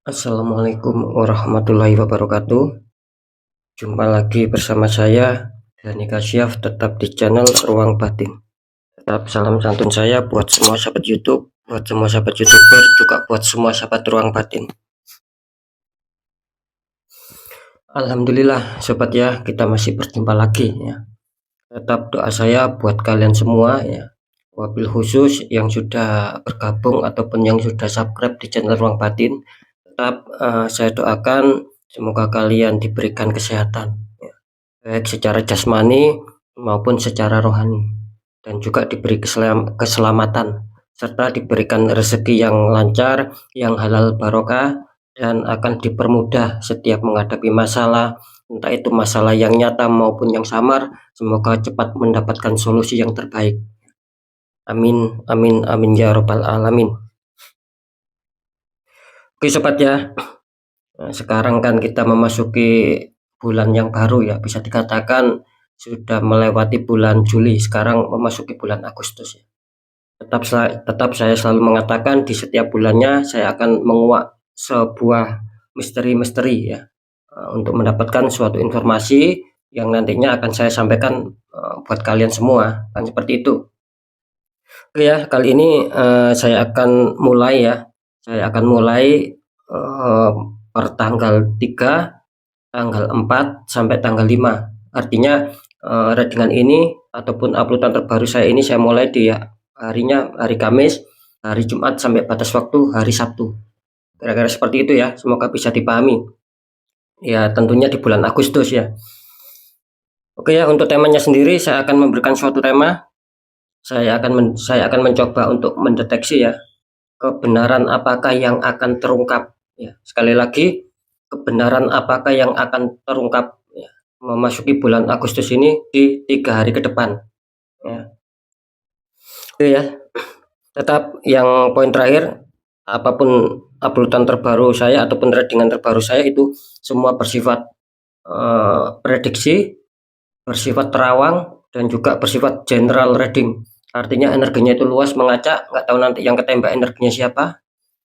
Assalamualaikum warahmatullahi wabarakatuh. Jumpa lagi bersama saya Dani Kasyaf, tetap di channel Ruang Batin. Tetap salam santun saya buat semua sahabat YouTube, buat semua sahabat YouTuber, juga buat semua sahabat Ruang Batin. Alhamdulillah sobat ya, kita masih berjumpa lagi ya. Tetap doa saya buat kalian semua ya. Wabil khusus yang sudah bergabung ataupun yang sudah subscribe di channel Ruang Batin, tetap saya doakan semoga kalian diberikan kesehatan, baik secara jasmani maupun secara rohani, dan juga diberi keselamatan serta diberikan rezeki yang lancar, yang halal barokah, dan akan dipermudah setiap menghadapi masalah, entah itu masalah yang nyata maupun yang samar. Semoga cepat mendapatkan solusi yang terbaik. Amin, amin, amin ya robbal alamin. Oke sobat ya, sekarang kan kita memasuki bulan yang baru ya, bisa dikatakan sudah melewati bulan Juli, sekarang memasuki bulan Agustus ya. Tetap saya selalu mengatakan di setiap bulannya saya akan menguak sebuah misteri-misteri ya, untuk mendapatkan suatu informasi yang nantinya akan saya sampaikan buat kalian semua, kan seperti itu. Oke ya, kali ini saya akan mulai ya. Saya akan mulai per tanggal 3, tanggal 4 sampai tanggal 5. Artinya readingan ini ataupun uploadan terbaru saya ini saya mulai di harinya hari Kamis, hari Jumat sampai batas waktu hari Sabtu. Kira-kira seperti itu ya. Semoga bisa dipahami. Ya, tentunya di bulan Agustus ya. Oke ya, untuk temanya sendiri saya akan memberikan suatu tema. Saya akan mencoba untuk mendeteksi ya, kebenaran apakah yang akan terungkap ya. Sekali lagi, kebenaran apakah yang akan terungkap ya, memasuki bulan Agustus ini di 3 hari ke depan ya. Oke ya, tetap yang poin terakhir, apapun uploadan terbaru saya ataupun readingan terbaru saya itu semua bersifat prediksi, bersifat terawang, dan juga bersifat general reading. Artinya energinya itu luas, mengacak, nggak tahu nanti yang ketembak energinya siapa.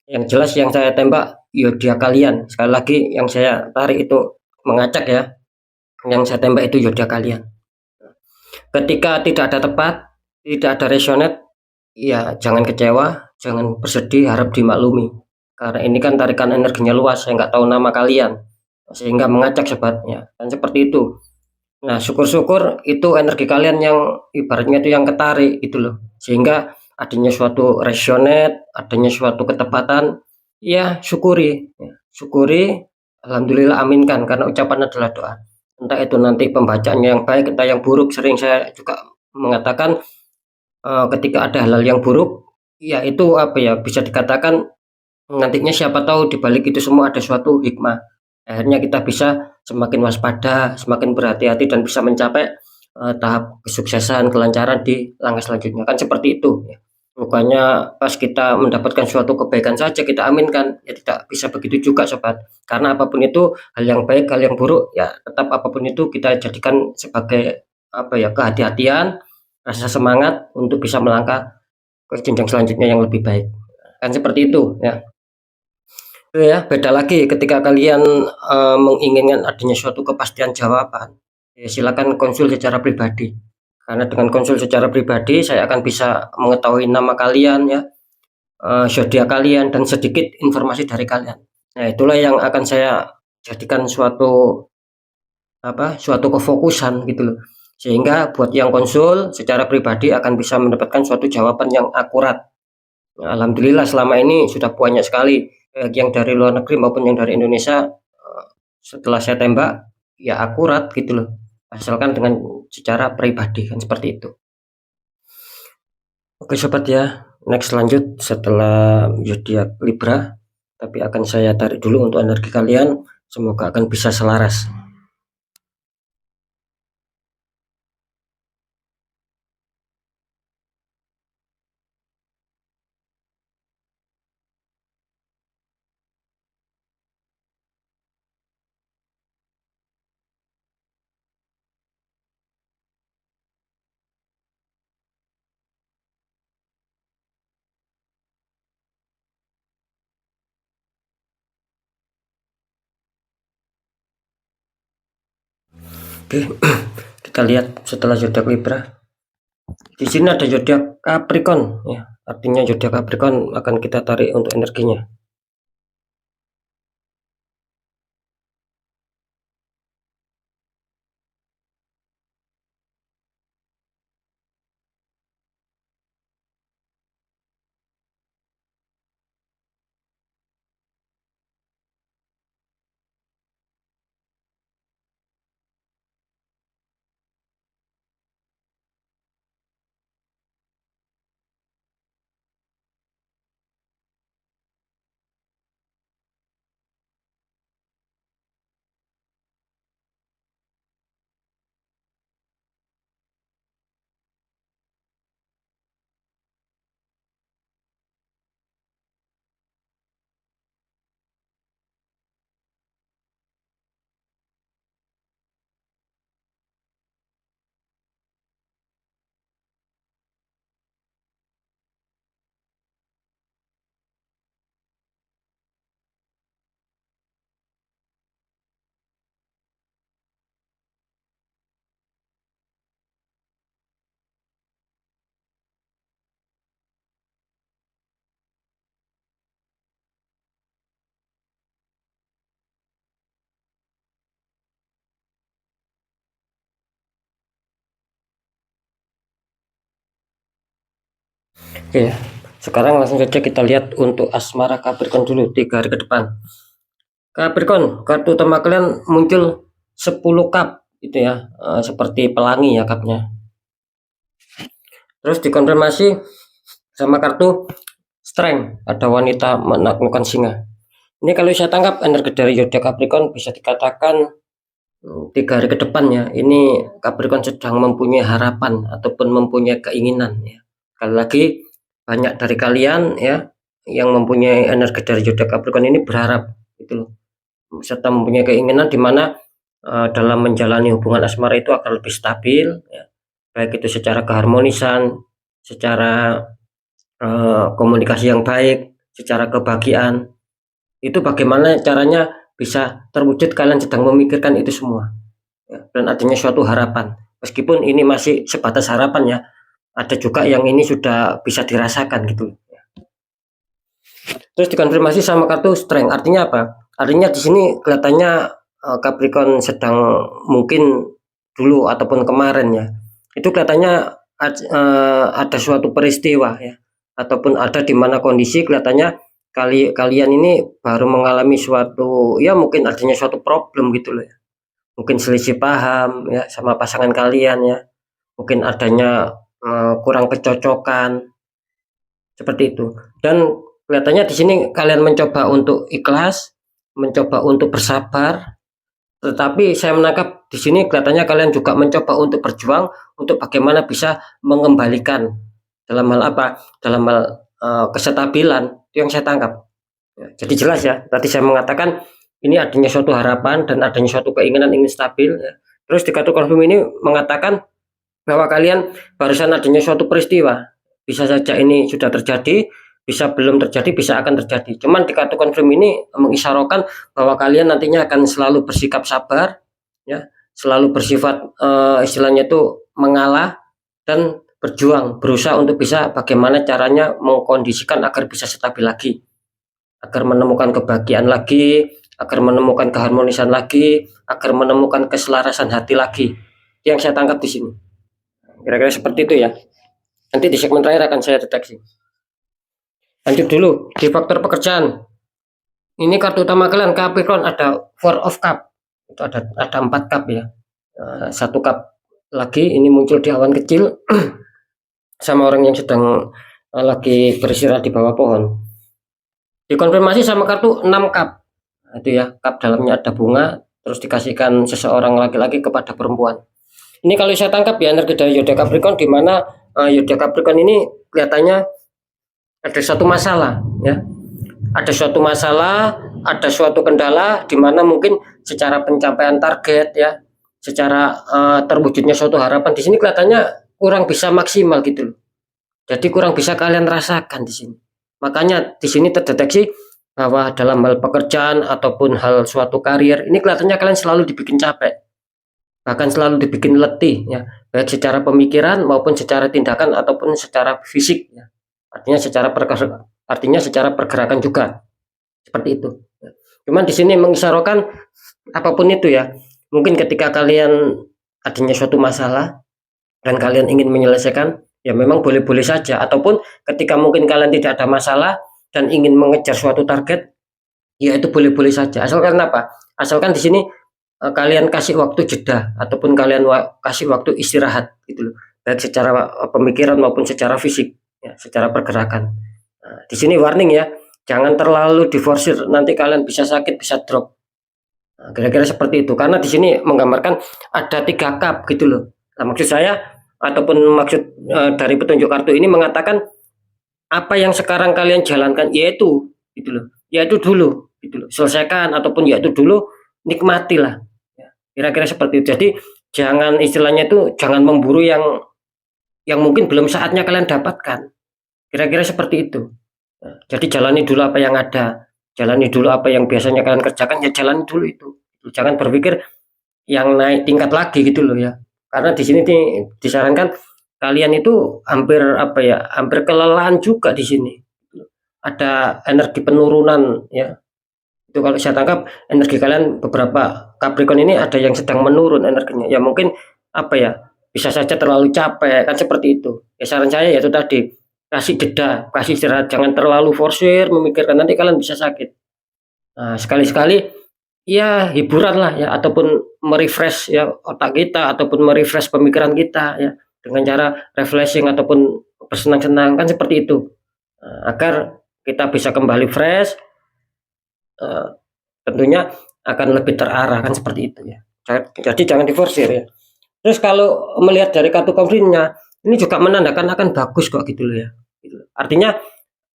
Yang jelas yang saya tembak ya dia kalian. Sekali lagi yang saya tarik itu mengacak ya. Yang saya tembak itu ya dia kalian. Ketika tidak ada tepat, tidak ada resonate, ya jangan kecewa, jangan bersedih, harap dimaklumi. Karena ini kan tarikan energinya luas, saya nggak tahu nama kalian, sehingga mengacak sobatnya. Dan seperti itu. Nah, syukur-syukur itu energi kalian yang ibaratnya itu yang ketarik itu loh. Sehingga adanya suatu resonate, adanya suatu ketepatan, ya syukuri. Ya, syukuri, alhamdulillah aminkan, karena ucapan adalah doa. Entah itu nanti pembacaannya yang baik, entah yang buruk. Sering saya juga mengatakan ketika ada hal-hal yang buruk, ya itu apa ya, bisa dikatakan nantinya siapa tahu di balik itu semua ada suatu hikmah. Akhirnya kita bisa semakin waspada, semakin berhati-hati, dan bisa mencapai tahap kesuksesan, kelancaran di langkah selanjutnya. Kan seperti itu ya. Bukannya pas kita mendapatkan suatu kebaikan saja kita aminkan, ya tidak bisa begitu juga sobat. Karena apapun itu, hal yang baik, hal yang buruk, ya tetap apapun itu kita jadikan sebagai apa ya, kehati-hatian, rasa semangat untuk bisa melangkah ke jenjang selanjutnya yang lebih baik. Kan seperti itu ya. Ya, beda lagi ketika kalian menginginkan adanya suatu kepastian jawaban, ya silakan konsul secara pribadi. Karena dengan konsul secara pribadi, saya akan bisa mengetahui nama kalian ya, zodiak kalian, dan sedikit informasi dari kalian. Nah, itulah yang akan saya jadikan suatu kefokusan gitu loh. Sehingga buat yang konsul secara pribadi akan bisa mendapatkan suatu jawaban yang akurat. Nah, alhamdulillah selama ini sudah banyak sekali baik yang dari luar negeri maupun yang dari Indonesia, setelah saya tembak ya akurat gitu loh, asalkan dengan secara pribadi, kan seperti itu. Oke sobat ya, next lanjut setelah zodiak Libra, tapi akan saya tarik dulu untuk energi kalian, semoga akan bisa selaras. Oke, kita lihat setelah zodiak Libra. Di sini ada zodiak Capricorn ya. Artinya zodiak Capricorn akan kita tarik untuk energinya. Oke, sekarang langsung saja kita lihat untuk asmara Capricorn dulu 3 hari ke depan. Capricorn, kartu utama kalian muncul 10 cup itu ya, seperti pelangi ya cupnya. Terus dikonfirmasi sama kartu Strength, ada wanita menaklukkan singa. Ini kalau saya tangkap energi dari zodiak Capricorn bisa dikatakan 3 hari ke depan ya. Ini Capricorn sedang mempunyai harapan ataupun mempunyai keinginan ya. Sekali lagi banyak dari kalian ya yang mempunyai energi dari zodiak Capricorn ini berharap gitu loh, serta mempunyai keinginan di mana dalam menjalani hubungan asmara itu akan lebih stabil ya. Baik itu secara keharmonisan, secara komunikasi yang baik, secara kebahagiaan. Itu bagaimana caranya bisa terwujud, kalian sedang memikirkan itu semua ya, dan adanya suatu harapan. Meskipun ini masih sebatas harapan ya, ada juga yang ini sudah bisa dirasakan gitu. Terus dikonfirmasi sama kartu Strength, artinya apa? Artinya di sini kelihatannya Capricorn sedang mungkin dulu ataupun kemarin ya, itu kelihatannya ada suatu peristiwa ya, ataupun ada di mana kondisi kelihatannya kalian ini baru mengalami suatu ya, mungkin adanya suatu problem gitu loh ya. Mungkin selisih paham ya sama pasangan kalian ya, mungkin adanya kurang kecocokan seperti itu. Dan kelihatannya di sini kalian mencoba untuk ikhlas, mencoba untuk bersabar, tetapi saya menangkap di sini kelihatannya kalian juga mencoba untuk berjuang untuk bagaimana bisa mengembalikan, dalam hal apa? Dalam hal kestabilan, itu yang saya tangkap. Ya, jadi jelas ya, tadi saya mengatakan ini adanya suatu harapan dan adanya suatu keinginan ingin stabil ya. Terus di kartu konfirm ini mengatakan bahwa kalian barusan adanya suatu peristiwa, bisa saja ini sudah terjadi, bisa belum terjadi, bisa akan terjadi. Cuman di kartu konfirm ini mengisyaratkan bahwa kalian nantinya akan selalu bersikap sabar ya, selalu bersifat istilahnya itu mengalah dan berjuang, berusaha untuk bisa bagaimana caranya mengkondisikan agar bisa stabil lagi, agar menemukan kebahagiaan lagi, agar menemukan keharmonisan lagi, agar menemukan keselarasan hati lagi. Yang saya tangkap di sini kira-kira seperti itu ya. Nanti di segmen terakhir akan saya deteksi. Lanjut dulu di faktor pekerjaan. Ini kartu utama kalian Capricorn ada Four of Cup. Itu ada 4 cup ya. Satu cup lagi ini muncul di awan kecil sama orang yang sedang lagi beristirahat di bawah pohon. Dikonfirmasi sama kartu 6 cup. Itu ya, cup dalamnya ada bunga terus dikasihkan seseorang laki-laki kepada perempuan. Ini kalau saya tangkap ya energi dari zodiak Capricorn, di mana zodiak Capricorn ini kelihatannya ada suatu masalah ya. Ada suatu masalah, ada suatu kendala di mana mungkin secara pencapaian target ya, secara terwujudnya suatu harapan di sini kelihatannya kurang bisa maksimal gitu loh. Jadi kurang bisa kalian rasakan di sini. Makanya di sini terdeteksi bahwa dalam hal pekerjaan ataupun hal suatu karir ini kelihatannya kalian selalu dibikin capek. bahkan selalu dibikin letih ya, baik secara pemikiran maupun secara tindakan ataupun secara fisik ya. Artinya secara pergerakan juga seperti itu. Cuman di sini mengisyaratkan apapun itu ya, mungkin ketika kalian adanya suatu masalah dan kalian ingin menyelesaikan, ya memang boleh-boleh saja. Ataupun ketika mungkin kalian tidak ada masalah dan ingin mengejar suatu target, ya itu boleh-boleh saja. Asalkan apa? Asalkan di sini kalian kasih waktu jeda ataupun kalian kasih waktu istirahat gitu loh. Baik secara pemikiran maupun secara fisik, ya, secara pergerakan. Nah, di sini warning ya, jangan terlalu diforsir, nanti kalian bisa sakit, bisa drop. Nah, kira-kira seperti itu. Karena di sini menggambarkan ada 3 cup gitu loh. Nah, maksud saya ataupun maksud dari petunjuk kartu ini mengatakan apa yang sekarang kalian jalankan yaitu gitu loh. Yaitu dulu gitu loh. Selesaikan ataupun yaitu dulu nikmatilah. Ya, kira-kira seperti itu. Jadi jangan istilahnya itu jangan memburu yang mungkin belum saatnya kalian dapatkan. Kira-kira seperti itu. Nah, jadi jalani dulu apa yang ada. Jalani dulu apa yang biasanya kalian kerjakan, ya jalani dulu itu. Jangan berpikir yang naik tingkat lagi gitu loh ya. Karena di sini disarankan kalian itu hampir kelelahan juga di sini. Ada energi penurunan ya. Itu kalau saya tangkap energi kalian beberapa Capricorn ini ada yang sedang menurun energinya. Ya mungkin bisa saja terlalu capek kan seperti itu. Ya saran saya yaitu tadi kasih jeda, kasih istirahat, jangan terlalu forsir memikirkan nanti kalian bisa sakit. Nah, sekali-sekali ya hiburan lah ya ataupun merefresh ya otak kita ataupun merefresh pemikiran kita ya dengan cara refreshing ataupun bersenang-senang kan seperti itu. Agar kita bisa kembali fresh, tentunya akan lebih terarah kan seperti itu ya. Jadi jangan diforsir ya. Terus kalau melihat dari kartu konfliknya ini juga menandakan akan bagus kok gitu loh ya. Artinya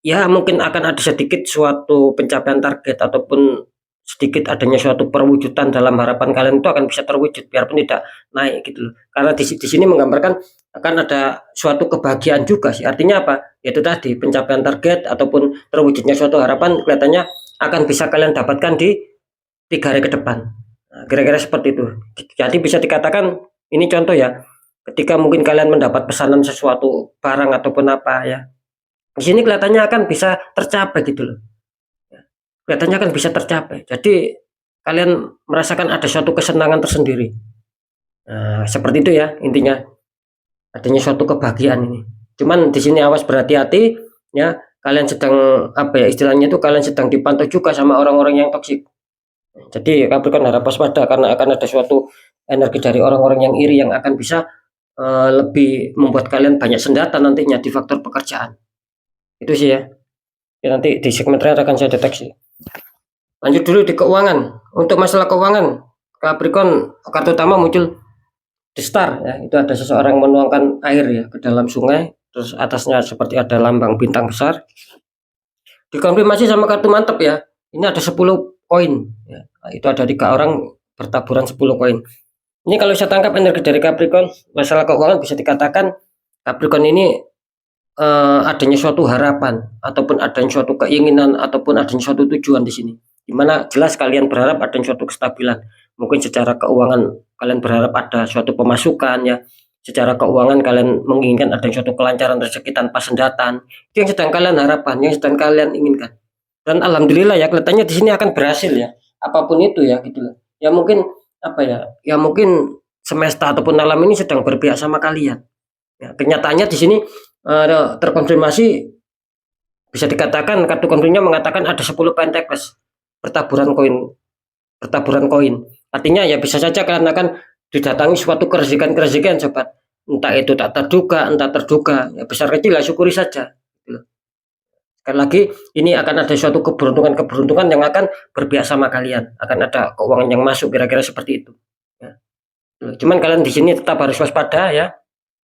ya mungkin akan ada sedikit suatu pencapaian target ataupun sedikit adanya suatu perwujudan dalam harapan kalian itu akan bisa terwujud biarpun tidak naik gitu loh. Karena di sini menggambarkan akan ada suatu kebahagiaan juga sih. Artinya apa? Yaitu tadi pencapaian target ataupun terwujudnya suatu harapan kelihatannya akan bisa kalian dapatkan di 3 hari ke depan. Nah, kira-kira seperti itu. Jadi bisa dikatakan ini contoh ya. Ketika mungkin kalian mendapat pesanan sesuatu barang ataupun apa ya, di sini kelihatannya akan bisa tercapai gitu loh. Kelihatannya akan bisa tercapai. Jadi kalian merasakan ada suatu kesenangan tersendiri. Nah, seperti itu ya intinya. Adanya suatu kebahagiaan ini. Cuman di sini awas berhati-hati ya. Kalian sedang istilahnya itu kalian sedang dipantau juga sama orang-orang yang toksik. Jadi Capricorn harap waspada karena akan ada suatu energi dari orang-orang yang iri yang akan bisa lebih membuat kalian banyak senjata nantinya di faktor pekerjaan. Itu sih ya. Nanti di segmen terakhir akan saya deteksi. Lanjut dulu di keuangan. Untuk masalah keuangan, Capricorn kartu utama muncul The Star ya. Itu ada seseorang menuangkan air ya ke dalam sungai, terus atasnya seperti ada lambang bintang besar. Dikonfirmasi sama kartu mantap ya. Ini ada 10 koin ya. Itu ada 3 orang bertaburan 10 koin. Ini kalau saya tangkap energi dari Capricorn, masalah keuangan bisa dikatakan Capricorn ini adanya suatu harapan ataupun adanya suatu keinginan ataupun adanya suatu tujuan di sini. Dimana jelas kalian berharap adanya suatu kestabilan. Mungkin secara keuangan kalian berharap ada suatu pemasukan ya. Secara keuangan kalian menginginkan adanya suatu kelancaran rezeki tanpa sendatan. Itu yang sedang kalian harapkan, yang sedang kalian inginkan. Dan alhamdulillah ya kelihatannya di sini akan berhasil ya. Apapun itu ya gitu loh. Ya mungkin Ya mungkin semesta ataupun alam ini sedang berpihak sama kalian. Ya, kenyataannya di sini terkonfirmasi bisa dikatakan kartu konfirmnya mengatakan ada 10 pentacles bertaburan koin. Artinya ya bisa saja kalian akan didatangi suatu kerezikan sobat. Entah itu tak terduga, entah terduga. Ya besar kecil lah syukuri saja. Sekali lagi ini akan ada suatu keberuntungan yang akan berpihak sama kalian. Akan ada keuangan yang masuk kira-kira seperti itu. Ya. Cuman kalian di sini tetap harus waspada ya.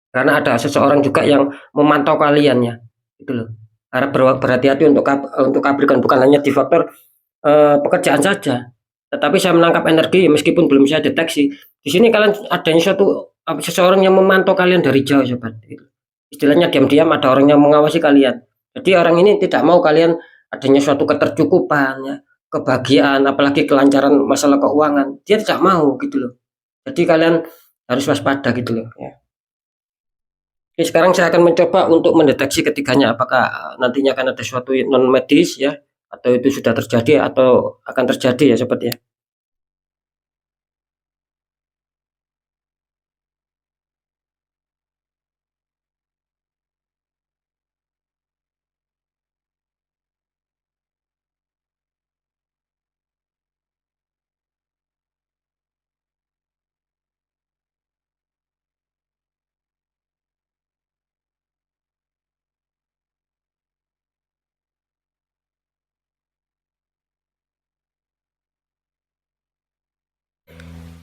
Karena ada seseorang juga yang memantau kalian ya, itu loh. Harap berhati-hati untuk Capricorn bukan hanya di faktor pekerjaan saja, tetapi saya menangkap energi meskipun belum saya deteksi. Di sini kalian adanya seseorang yang memantau kalian dari jauh, sobat. Istilahnya diam-diam ada orang yang mengawasi kalian. Jadi orang ini tidak mau kalian adanya suatu ketercukupan, ya, kebahagiaan, apalagi kelancaran masalah keuangan. Dia tidak mau gitu loh. Jadi kalian harus waspada gitu loh ya. Oke, sekarang saya akan mencoba untuk mendeteksi ketiganya, apakah nantinya akan ada suatu non medis ya, atau itu sudah terjadi atau akan terjadi ya sobat ya.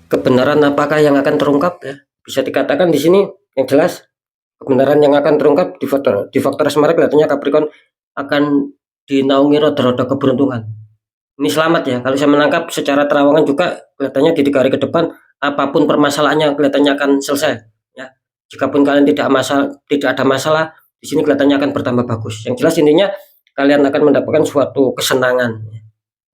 Kebenaran apakah yang akan terungkap ya? Bisa dikatakan di sini yang jelas kebenaran yang akan terungkap di faktor asmara kelihatannya Capricorn akan dinaungi roda-roda keberuntungan. Ini selamat ya. Kalau saya menangkap secara terawangan juga kelihatannya di 3 hari ke depan apapun permasalahannya kelihatannya akan selesai ya. Jikapun kalian tidak ada masalah, di sini kelihatannya akan bertambah bagus. Yang jelas intinya kalian akan mendapatkan suatu kesenangan.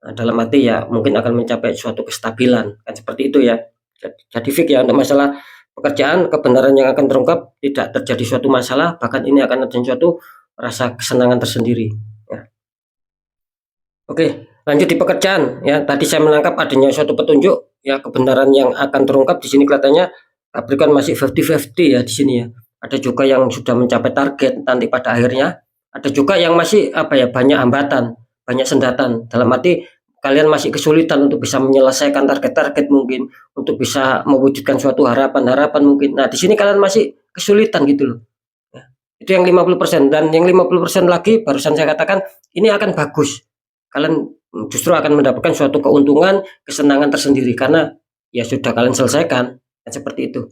Nah, dalam arti ya mungkin akan mencapai suatu kestabilan kan seperti itu ya. Jadi fix ya untuk masalah pekerjaan, kebenaran yang akan terungkap, tidak terjadi suatu masalah, bahkan ini akan ada suatu rasa kesenangan tersendiri ya. Oke, lanjut di pekerjaan ya. Tadi saya menangkap adanya suatu petunjuk ya, kebenaran yang akan terungkap di sini kelihatannya Capricorn masih 50-50 ya di sini ya. Ada juga yang sudah mencapai target nanti pada akhirnya, ada juga yang masih apa ya, banyak hambatan, banyak sendatan. Dalam arti kalian masih kesulitan untuk bisa menyelesaikan target-target mungkin, untuk bisa mewujudkan suatu harapan-harapan mungkin. Nah, di sini kalian masih kesulitan gitu loh. Ya. Itu yang 50% dan yang 50% lagi barusan saya katakan ini akan bagus. Kalian justru akan mendapatkan suatu keuntungan, kesenangan tersendiri karena ya sudah kalian selesaikan, kan seperti itu.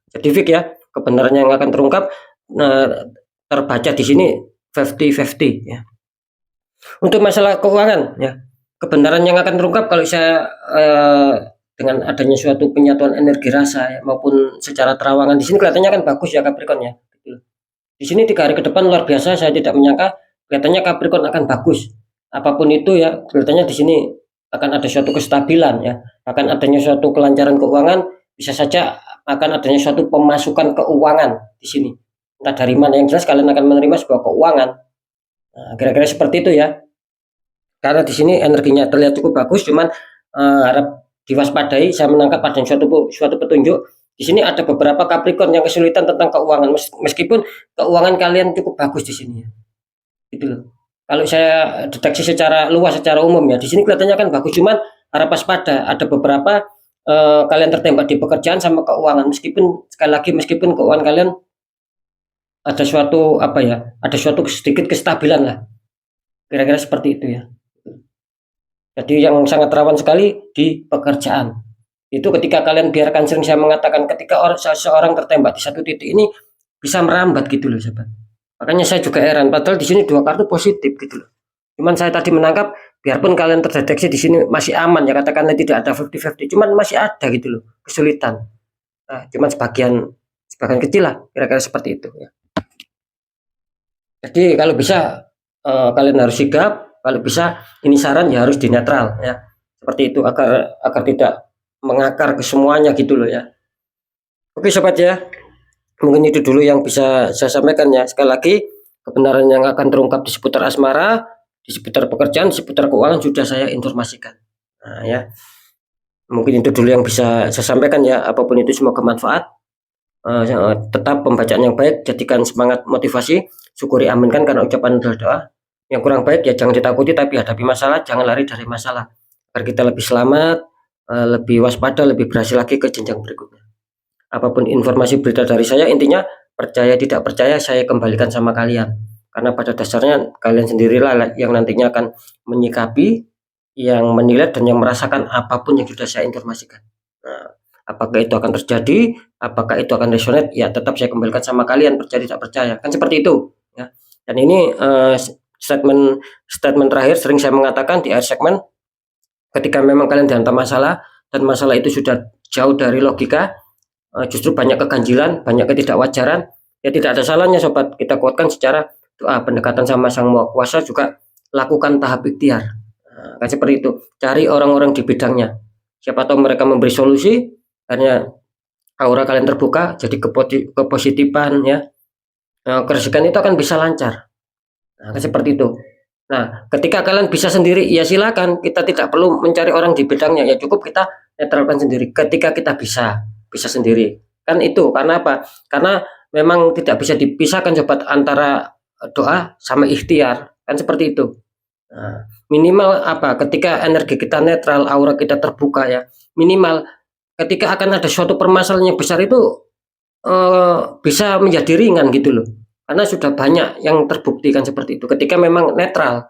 Jadi fix ya, kebenaran yang akan terungkap terbaca di sini 50-50 ya. Untuk masalah keuangan ya, kebenaran yang akan terungkap kalau saya dengan adanya suatu penyatuan energi rasa ya, maupun secara terawangan di sini kelihatannya kan bagus ya Capricorn ya. Di sini 3 hari ke depan luar biasa, saya tidak menyangka kelihatannya Capricorn akan bagus. Apapun itu ya, kelihatannya di sini akan ada suatu kestabilan ya, akan adanya suatu kelancaran keuangan, bisa saja akan adanya suatu pemasukan keuangan di sini. Entah dari mana, yang jelas kalian akan menerima sebuah keuangan. Nah, kira-kira seperti itu ya. Karena di sini energinya terlihat cukup bagus, cuman harap diwaspadai. Saya menangkap ada suatu petunjuk. Di sini ada beberapa Capricorn yang kesulitan tentang keuangan, meskipun keuangan kalian cukup bagus di sini ya. Gitu loh. Kalau saya deteksi secara luas, secara umum ya, di sini kelihatannya kan bagus, cuman harap waspada. Ada beberapa kalian tertembak di pekerjaan sama keuangan, meskipun sekali lagi meskipun keuangan kalian ada suatu apa ya, ada suatu sedikit kestabilan lah. Kira-kira seperti itu ya. Jadi yang sangat rawan sekali di pekerjaan. Itu ketika kalian biarkan, sering saya mengatakan ketika seseorang tertembak di satu titik ini bisa merambat gitu loh sahabat. Makanya saya juga heran, padahal di sini 2 kartu positif gitu loh. Cuman saya tadi menangkap, biarpun kalian terdeteksi di sini masih aman ya, katakanlah tidak ada 50-50, cuman masih ada gitu loh kesulitan. Nah, cuman sebagian kecil lah, kira-kira seperti itu ya. Jadi kalau bisa kalian harus sigap, kalau bisa ini saran ya harus di netral ya. Seperti itu agar tidak mengakar ke semuanya gitu loh ya. Oke sobat ya, mungkin itu dulu yang bisa saya sampaikan ya. Sekali lagi, kebenaran yang akan terungkap di seputar asmara, di seputar pekerjaan, di seputar keuangan sudah saya informasikan. Nah ya, mungkin itu dulu yang bisa saya sampaikan ya. Apapun itu semoga bermanfaat. Tetap pembacaan yang baik, jadikan semangat motivasi, syukuri aminkan karena ucapan adalah doa. Yang kurang baik ya jangan ditakuti, tapi hadapi masalah, jangan lari dari masalah. Agar kita lebih selamat, lebih waspada, lebih berhasil lagi ke jenjang berikutnya. Apapun informasi berita dari saya, intinya percaya tidak percaya saya kembalikan sama kalian. Karena pada dasarnya kalian sendirilah yang nantinya akan menyikapi, yang menilai dan yang merasakan apapun yang sudah saya informasikan. Nah, apakah itu akan terjadi, apakah itu akan resonate, ya tetap saya kembalikan sama kalian, percaya tidak percaya, kan seperti itu ya. Dan ini statement terakhir sering saya mengatakan di akhir segmen, ketika memang kalian dihantam masalah dan masalah itu sudah jauh dari logika, justru banyak keganjilan, banyak ketidakwajaran, ya tidak ada salahnya sobat kita kuatkan secara doa, pendekatan sama Sang Maha Kuasa, juga lakukan tahap ikhtiar. Kan seperti itu, cari orang-orang di bidangnya, siapa tahu mereka memberi solusi, akhirnya aura kalian terbuka, jadi kepositifan ya, kerezekian itu akan bisa lancar. Nah, seperti itu. Nah, ketika kalian bisa sendiri, ya silakan. Kita tidak perlu mencari orang di bidangnya. Ya cukup kita netralkan sendiri. Ketika kita bisa sendiri. Kan itu. Karena apa? Karena memang tidak bisa dipisahkan sobat antara doa sama ikhtiar. Kan seperti itu. Nah, minimal apa? Ketika energi kita netral, aura kita terbuka ya. Minimal ketika akan ada suatu permasalahan yang besar itu bisa menjadi ringan gitu loh. Karena sudah banyak yang terbuktikan seperti itu. Ketika memang netral.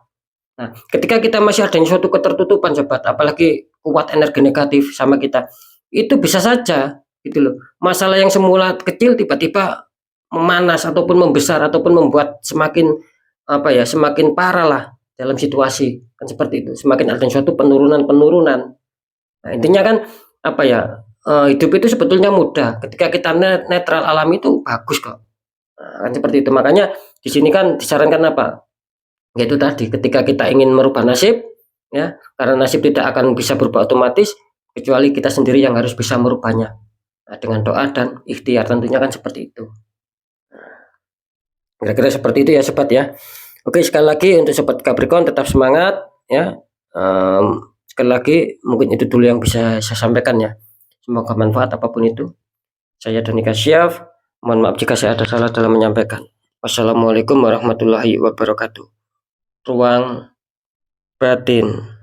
Nah, ketika kita masih adanya suatu ketertutupan sobat, apalagi kuat energi negatif sama kita, itu bisa saja gitu loh. Masalah yang semula kecil tiba-tiba memanas ataupun membesar ataupun membuat semakin apa ya, semakin parah lah dalam situasi kan seperti itu. Semakin ada suatu penurunan-penurunan. Nah, intinya kan apa ya? Hidup itu sebetulnya mudah. Ketika kita netral alami itu bagus kok. Nah, kan seperti itu. Makanya di sini kan disarankan apa? Yaitu tadi ketika kita ingin merubah nasib ya, karena nasib tidak akan bisa berubah otomatis kecuali kita sendiri yang harus bisa merubahnya. Nah, dengan doa dan ikhtiar tentunya kan seperti itu. Kira-kira seperti itu ya sobat ya. Oke, sekali lagi untuk sobat Capricorn tetap semangat ya. Sekali lagi mungkin itu dulu yang bisa saya sampaikan ya. Semoga manfaat apapun itu. Saya Doni Kasyaf. Mohon maaf jika saya ada salah dalam menyampaikan. Wassalamualaikum warahmatullahi wabarakatuh. Ruang batin.